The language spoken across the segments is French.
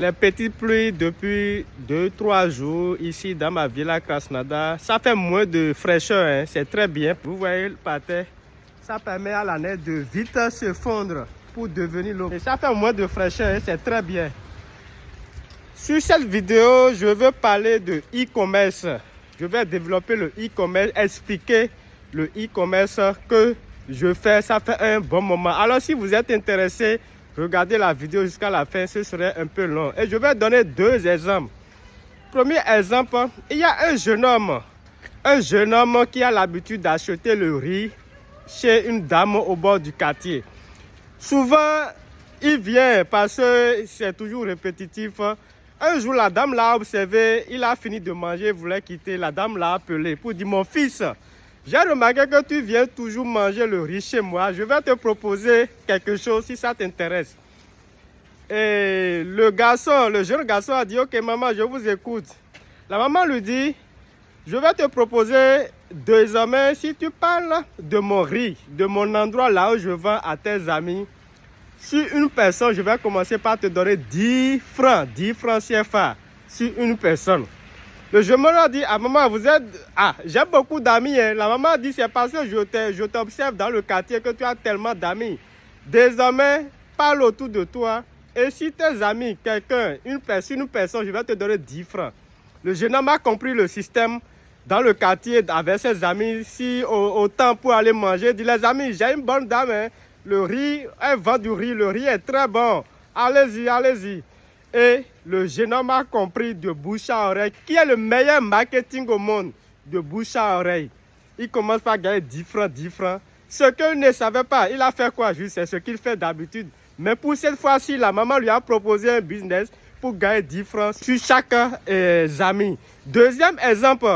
Les petites pluies depuis 2-3 jours ici dans ma ville à Krasnodar, ça fait moins de fraîcheur, hein. C'est très bien. Vous voyez par terre, ça permet à la neige de vite se fondre pour devenir l'eau. Et ça fait moins de fraîcheur, hein. C'est très bien. Sur cette vidéo, je veux parler de e-commerce. Je vais développer le e-commerce, expliquer le e-commerce que je fais. Ça fait un bon moment. Alors si vous êtes intéressé, regardez la vidéo jusqu'à la fin, ce serait un peu long. Et je vais donner deux exemples. Premier exemple, il y a un jeune homme qui a l'habitude d'acheter le riz chez une dame au bord du quartier. Souvent, il vient parce que c'est toujours répétitif. Un jour, la dame l'a observé, il a fini de manger, il voulait quitter. La dame l'a appelé pour dire, mon fils, j'ai remarqué que tu viens toujours manger le riz chez moi. Je vais te proposer quelque chose si ça t'intéresse. Et le jeune garçon a dit, ok maman, je vous écoute. La maman lui dit, je vais te proposer désormais, si tu parles de mon riz, de mon endroit là où je vends à tes amis, sur une personne, je vais commencer par te donner 10 francs CFA sur une personne. Le jeune homme a dit, ah maman, vous êtes... Ah, j'ai beaucoup d'amis. Hein. La maman a dit, c'est parce que je t'observe dans le quartier que tu as tellement d'amis. Désormais, parle autour de toi. Et si tes amis, quelqu'un, une personne, je vais te donner 10 francs. Le jeune homme a compris le système dans le quartier avec ses amis. Si au temps pour aller manger, il dit, les amis, j'ai une bonne dame. Hein. Le riz, elle vend du riz, le riz est très bon. Allez-y, allez-y. Et le jeune homme a compris de bouche à oreille qui est le meilleur marketing au monde, de bouche à oreille. Il commence par gagner 10 francs, 10 francs. Ce qu'il ne savait pas, il a fait quoi? Juste, c'est ce qu'il fait d'habitude. Mais pour cette fois-ci, la maman lui a proposé un business pour gagner 10 francs sur chaque ami. Deuxième exemple,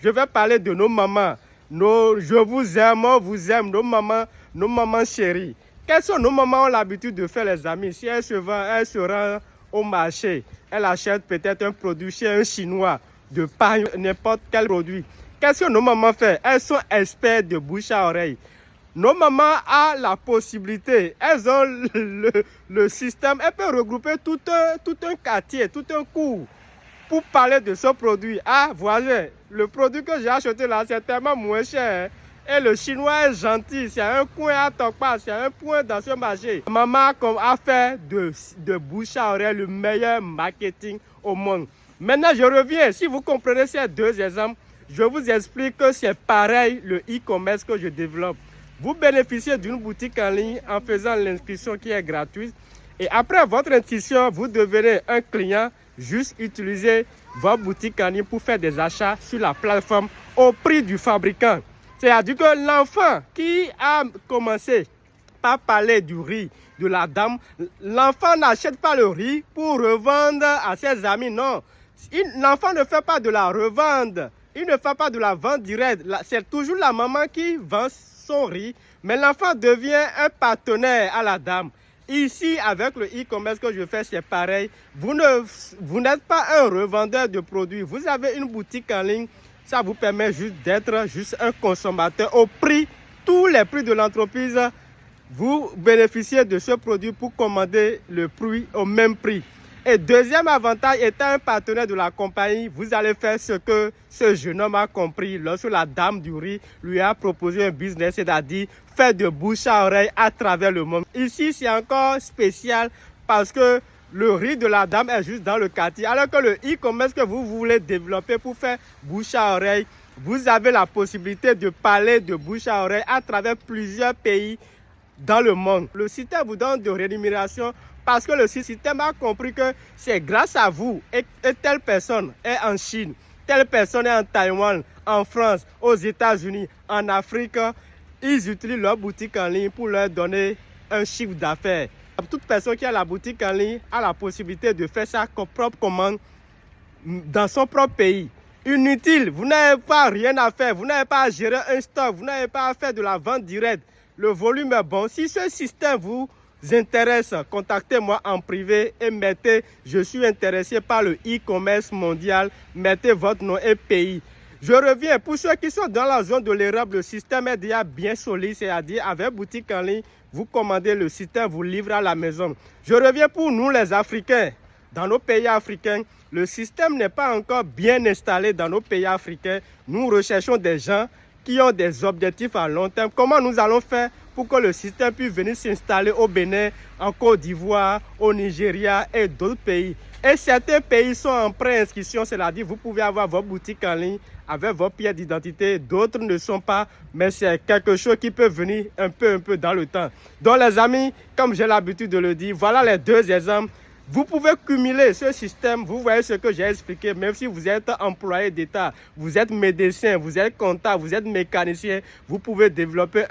je vais parler de nos mamans. Je vous aime, on vous aime, nos mamans chéries. Quelles sont nos mamans ont l'habitude de faire les amis? Si elles se rendent au marché, elles achètent peut-être un produit chez un Chinois, de pain, n'importe quel produit. Qu'est-ce que nos mamans font? Elles sont expertes de bouche à oreille. Nos mamans ont la possibilité, elles ont le système, elles peuvent regrouper tout un quartier, tout un cours pour parler de ce produit. Ah, voisin, le produit que j'ai acheté là, c'est tellement moins cher. Hein. Et le Chinois est gentil, c'est un coin à Tokpa, c'est un point dans ce marché. Maman a fait de bouche à oreille le meilleur marketing au monde. Maintenant, je reviens. Si vous comprenez ces deux exemples, je vous explique que c'est pareil le e-commerce que je développe. Vous bénéficiez d'une boutique en ligne en faisant l'inscription qui est gratuite. Et après votre inscription, vous devenez un client. Juste utiliser votre boutique en ligne pour faire des achats sur la plateforme au prix du fabricant. C'est-à-dire que l'enfant qui a commencé par parler du riz de la dame, l'enfant n'achète pas le riz pour revendre à ses amis, non. L'enfant ne fait pas de la revente, il ne fait pas de la vente directe. C'est toujours la maman qui vend son riz, mais l'enfant devient un partenaire à la dame. Ici, avec le e-commerce que je fais, c'est pareil. Vous n'êtes pas un revendeur de produits, vous avez une boutique en ligne. Ça vous permet juste d'être juste un consommateur au prix, tous les prix de l'entreprise. Vous bénéficiez de ce produit pour commander le fruit au même prix. Et deuxième avantage, étant un partenaire de la compagnie, vous allez faire ce que ce jeune homme a compris lorsque la dame du riz lui a proposé un business, c'est-à-dire faire de bouche à oreille à travers le monde. Ici, c'est encore spécial parce que le riz de la dame est juste dans le quartier, alors que le e-commerce que vous voulez développer pour faire bouche à oreille, vous avez la possibilité de parler de bouche à oreille à travers plusieurs pays dans le monde. Le système vous donne de rémunération parce que le système a compris que c'est grâce à vous et telle personne est en Chine, telle personne est en Taïwan, en France, aux États-Unis, en Afrique. Ils utilisent leur boutique en ligne pour leur donner un chiffre d'affaires. Toute personne qui a la boutique en ligne a la possibilité de faire sa propre commande dans son propre pays. Inutile, vous n'avez pas rien à faire, vous n'avez pas à gérer un stock, vous n'avez pas à faire de la vente directe. Le volume est bon. Si ce système vous intéresse, contactez-moi en privé et mettez « Je suis intéressé par le e-commerce mondial », mettez votre nom et pays. Je reviens, pour ceux qui sont dans la zone de l'Europe, le système est déjà bien solide, c'est-à-dire avec boutique en ligne, vous commandez le système, vous livre à la maison. Je reviens pour nous les Africains. dans nos pays africains, le système n'est pas encore bien installé dans nos pays africains. Nous recherchons des gens qui ont des objectifs à long terme. Comment nous allons faire pour que le système puisse venir s'installer au Bénin, en Côte d'Ivoire, au Nigeria et d'autres pays. Et certains pays sont en pré-inscription, c'est-à-dire vous pouvez avoir votre boutique en ligne avec vos pièces d'identité, d'autres ne sont pas, mais c'est quelque chose qui peut venir un peu dans le temps. Donc les amis, comme j'ai l'habitude de le dire, voilà les deux exemples. Vous pouvez cumuler ce système, vous voyez ce que j'ai expliqué, même si vous êtes employé d'État, vous êtes médecin, vous êtes comptable, vous êtes mécanicien, vous pouvez développer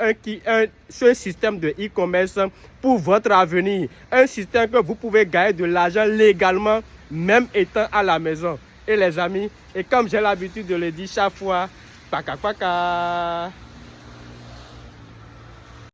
ce système de e-commerce pour votre avenir. Un système que vous pouvez gagner de l'argent légalement, même étant à la maison. Et les amis, et comme j'ai l'habitude de le dire chaque fois, paka paka.